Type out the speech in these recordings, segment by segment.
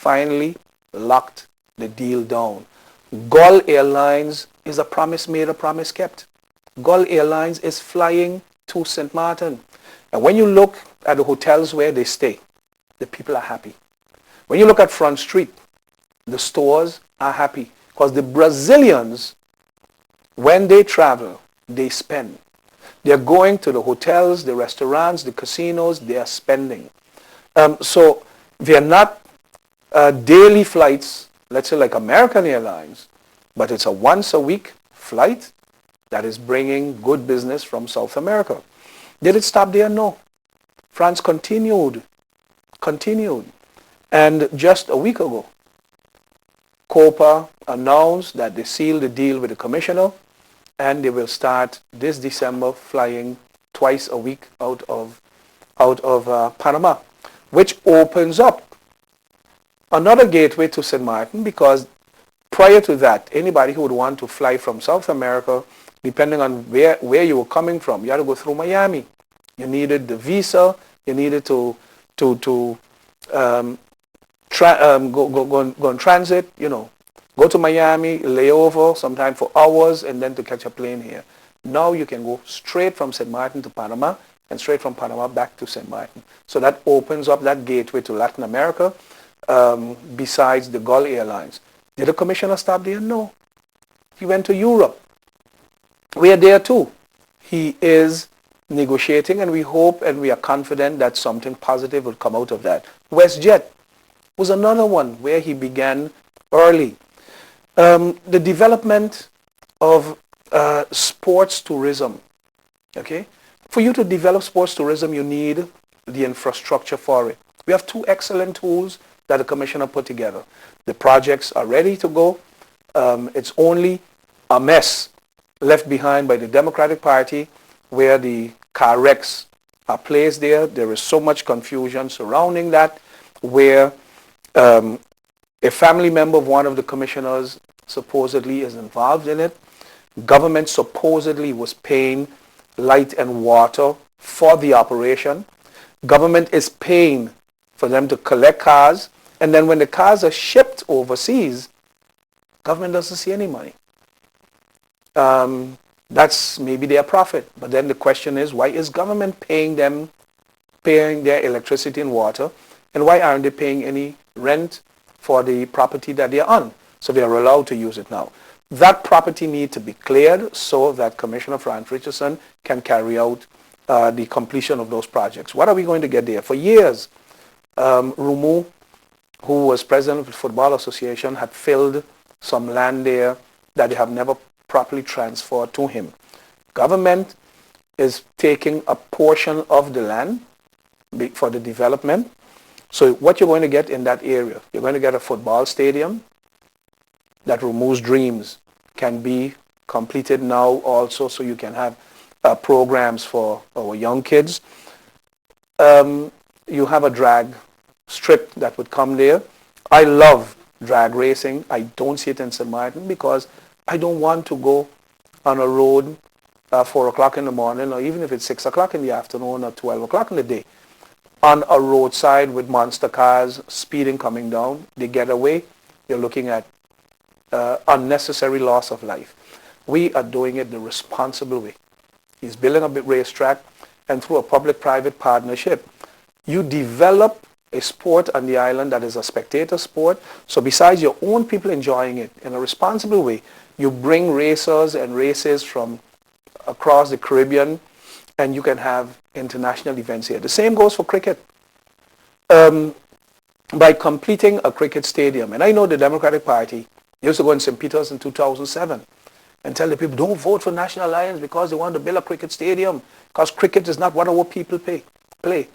finally locked the deal down. Gull Airlines is a promise made, a promise kept. Gull Airlines is flying to St. Martin. And when you look at the hotels where they stay, the people are happy. When you look at Front Street, the stores are happy. Because the Brazilians, when they travel, they spend. They're going to the hotels, the restaurants, the casinos, they are spending. So they're not daily flights, let's say like American Airlines, but it's a once a week flight that is bringing good business from South America. Did it stop there? No. France continued. And just a week ago, Copa announced that they sealed the deal with the commissioner, and they will start this December flying twice a week out of Panama, which opens up another gateway to St. Martin, because prior to that, anybody who would want to fly from South America, depending on where you were coming from, you had to go through Miami. You needed the visa. You needed to go on transit, go to Miami, lay over sometime for hours, and then to catch a plane here. Now you can go straight from St. Martin to Panama, and straight from Panama back to St. Martin. So that opens up that gateway to Latin America, besides the Gull Airlines. Did the commissioner stop there? No. He went to Europe. We are there too. He is negotiating, and we hope and we are confident that something positive will come out of that. WestJet was another one where he began early. The development of sports tourism. Okay? For you to develop sports tourism, you need the infrastructure for it. We have two excellent tools that the commissioner put together. The projects are ready to go. It's only a mess left behind by the Democratic Party, where the car wrecks are placed there. There is so much confusion surrounding that, where a family member of one of the commissioners supposedly is involved in it. Government supposedly was paying light and water for the operation. Government is paying for them to collect cars, and then when the cars are shipped overseas, government doesn't see any money. That's maybe their profit. But then the question is, why is government paying their electricity and water, and why aren't they paying any rent for the property that they're on? So they are allowed to use it now. That property needs to be cleared so that Commissioner Frank Richardson can carry out the completion of those projects. What are we going to get there? For years, Rumu, who was president of the Football Association, had filled some land there that they have never properly transferred to him. Government is taking a portion of the land for the development. So what you're going to get in that area, you're going to get a football stadium that Rumu's dreams can be completed now also, so you can have programs for our young kids. You have a drag strip that would come there. I love drag racing. I don't see it in St. Martin because I don't want to go on a road 4 o'clock in the morning, or even if it's 6 o'clock in the afternoon or 12 o'clock in the day, on a roadside with monster cars speeding coming down. They get away. You're looking at unnecessary loss of life. We are doing it the responsible way. He's building a big racetrack, and through a public-private partnership, you develop a sport on the island that is a spectator sport. So besides your own people enjoying it in a responsible way, you bring racers and races from across the Caribbean, and you can have international events here. The same goes for cricket. By completing a cricket stadium, and I know the Democratic Party used to go in St. Peter's in 2007 and tell the people, don't vote for National Alliance because they want to build a cricket stadium, because cricket is not what our people play.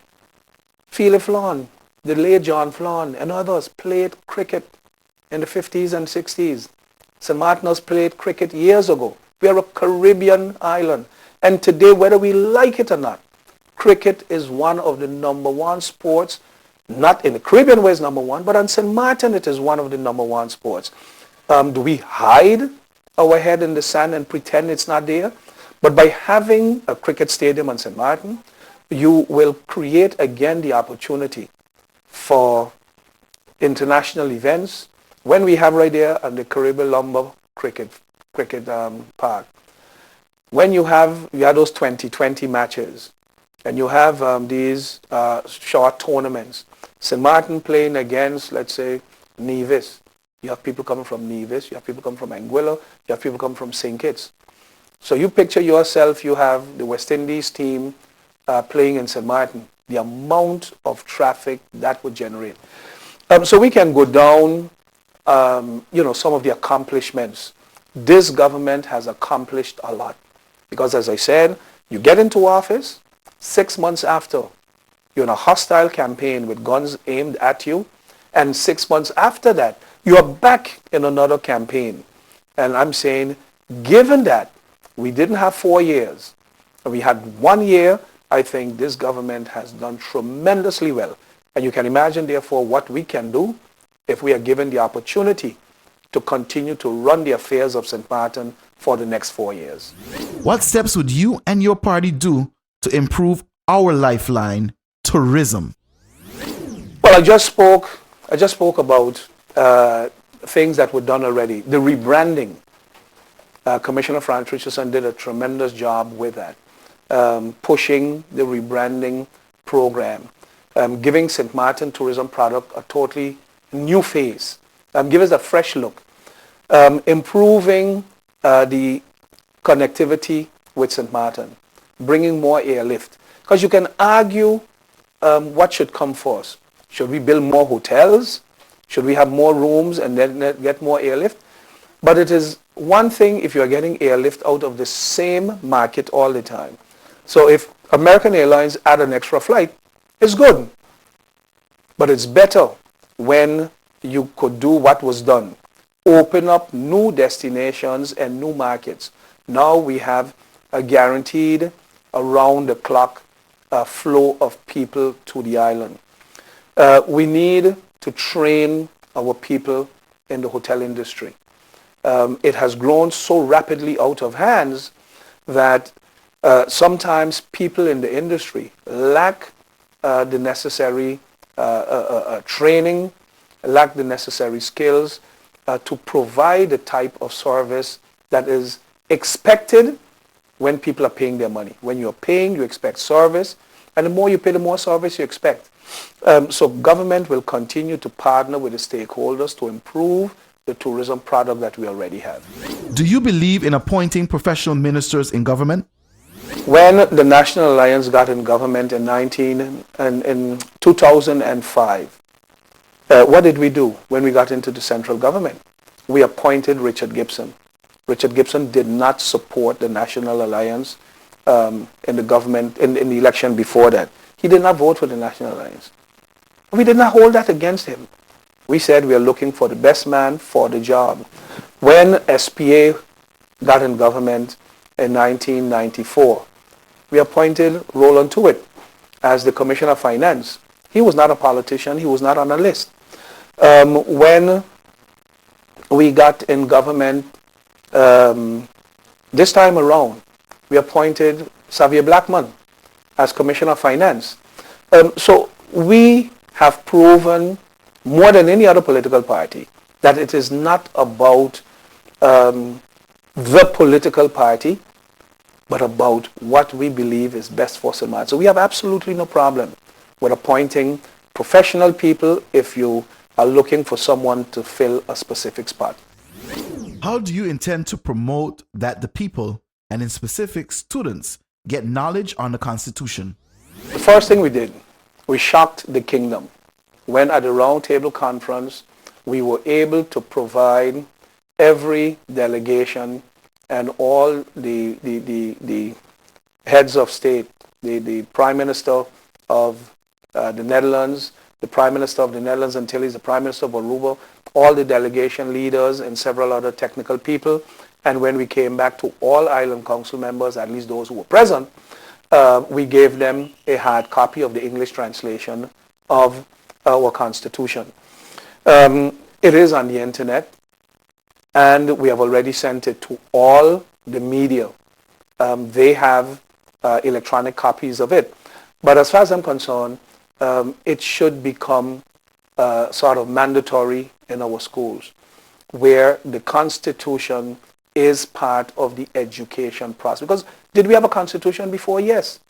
Felix Flan, the late John Flan, and others played cricket in the 50s and 60s. St. Martin's played cricket years ago. We are a Caribbean island. And today, whether we like it or not, cricket is one of the number one sports, not in the Caribbean where it's number one, but on St. Martin it is one of the number one sports. Do we hide our head in the sand and pretend it's not there? But by having a cricket stadium on St. Martin, you will create again the opportunity for international events. When we have right there at the Caribbean Lumber Cricket Park, when you had those 2020 matches, and you have these short tournaments, St. Martin playing against, let's say, Nevis. You have people coming from Nevis, you have people coming from Anguilla, you have people coming from St. Kitts. So you picture yourself, you have the West Indies team playing in St. Martin, the amount of traffic that would generate. So we can go down, some of the accomplishments. This government has accomplished a lot. Because as I said, you get into office, 6 months after, you're in a hostile campaign with guns aimed at you, and 6 months after that, you are back in another campaign. And I'm saying, given that we didn't have 4 years, and we had 1 year, I think this government has done tremendously well. And you can imagine, therefore, what we can do if we are given the opportunity to continue to run the affairs of St. Martin for the next 4 years. What steps would you and your party do to improve our lifeline, tourism? Well, I just spoke about things that were done already. The rebranding. Commissioner Frank Richardson did a tremendous job with that. Pushing the rebranding program. Giving St. Martin tourism product a totally new face. Give us a fresh look. Improving the connectivity with St. Martin. Bringing more airlift. Because you can argue what should come first. Should we build more hotels? Should we have more rooms and then get more airlift? But it is one thing if you are getting airlift out of the same market all the time. So if American Airlines add an extra flight, it's good. But it's better when you could do what was done. Open up new destinations and new markets. Now we have a guaranteed around-the-clock flow of people to the island. We need to train our people in the hotel industry. It has grown so rapidly out of hands that sometimes people in the industry lack the necessary training, lack the necessary skills to provide the type of service that is expected when people are paying their money. When you're paying, you expect service, and the more you pay, the more service you expect. So government will continue to partner with the stakeholders to improve the tourism product that we already have. Do you believe in appointing professional ministers in government? When the National Alliance got in government in 2005, what did we do when we got into the central government? We appointed Richard Gibson. Richard Gibson did not support the National Alliance in the government, in the election before that. He did not vote for the National Alliance. We did not hold that against him. We said we are looking for the best man for the job. When SPA got in government in 1994, we appointed Roland Tuitt as the Commissioner of Finance. He was not a politician. He was not on a list. When we got in government this time around, we appointed Xavier Blackman as Commissioner of Finance. So we have proven more than any other political party that it is not about the political party, but about what we believe is best for St. Martin. So we have absolutely no problem with appointing professional people if you are looking for someone to fill a specific spot. How do you intend to promote that the people, and in specific students, get knowledge on the Constitution? The first thing we did, we shocked the kingdom. When at the Roundtable Conference, we were able to provide every delegation and all the heads of state, the Prime Minister of the Netherlands, the Prime Minister of the Netherlands Antilles, the Prime Minister of Aruba, all the delegation leaders and several other technical people. And when we came back to all Island Council members, at least those who were present, we gave them a hard copy of the English translation of our Constitution. It is on the internet, and we have already sent it to all the media. They have electronic copies of it. But as far as I'm concerned, it should become sort of mandatory in our schools, where the Constitution is part of the education process. Because did we have a Constitution before? Yes.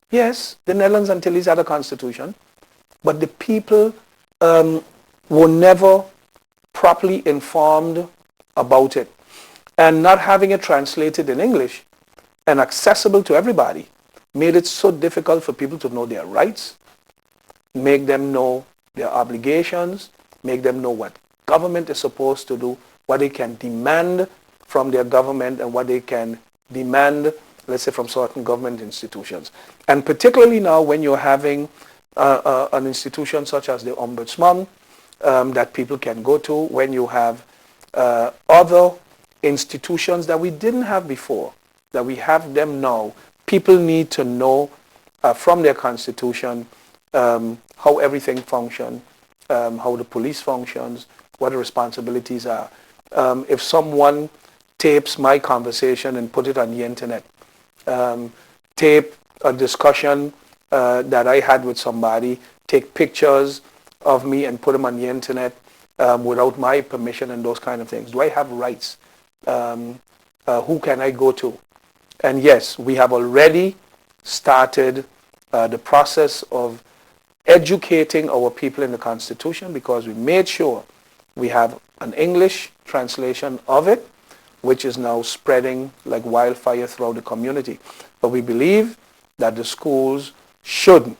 Yes, the Netherlands and Antilles had a Constitution, but the people were never properly informed about it. And not having it translated in English and accessible to everybody made it so difficult for people to know their rights, make them know their obligations, make them know what government is supposed to do, what they can demand from their government, and what they can demand, let's say, from certain government institutions. And particularly now when you're having an institution such as the Ombudsman that people can go to, when you have other institutions that we didn't have before, that we have them now, people need to know from their constitution how everything functions, how the police functions, what the responsibilities are. If someone tapes my conversation and put it on the internet, tape a discussion that I had with somebody, take pictures of me and put them on the internet without my permission and those kind of things. Do I have rights? Who can I go to? And yes, we have already started the process of educating our people in the Constitution, because we made sure we have an English translation of it, which is now spreading like wildfire throughout the community. But we believe that the schools should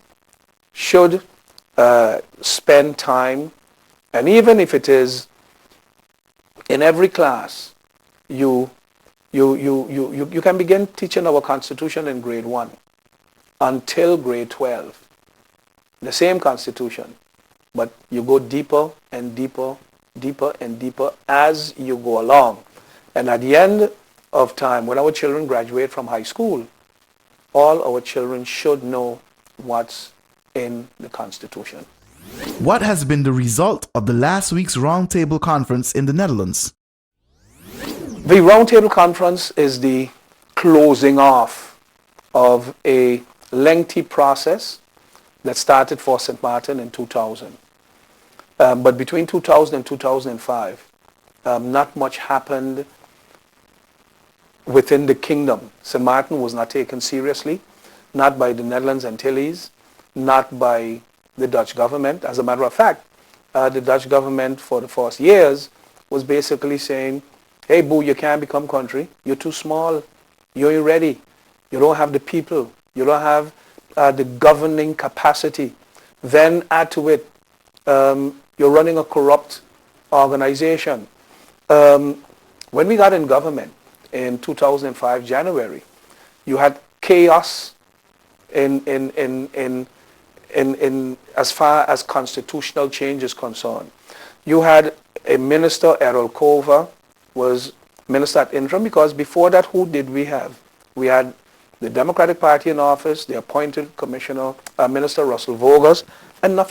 spend time, and even if it is in every class, you can begin teaching our Constitution in grade 1 until grade 12. The same Constitution, but you go deeper and deeper, deeper and deeper as you go along. And at the end of time, when our children graduate from high school, all our children should know what's in the Constitution. What has been the result of the last week's roundtable conference in the Netherlands? The roundtable conference is the closing off of a lengthy process that started for St. Martin in 2000. But between 2000 and 2005, not much happened within the kingdom. St. Martin was not taken seriously, not by the Netherlands and Antilles, not by the Dutch government. As a matter of fact, the Dutch government for the first years was basically saying, hey, boo, you can't become country. You're too small. You ain't ready. You don't have the people. You don't have the governing capacity. Then add to it, you're running a corrupt organization. When we got in government in 2005, January, you had chaos in as far as constitutional change is concerned. You had a minister, Errol Kova, was minister at interim, because before that, who did we have? We had the Democratic Party in office, the appointed commissioner, Minister Russell Vogels, and nothing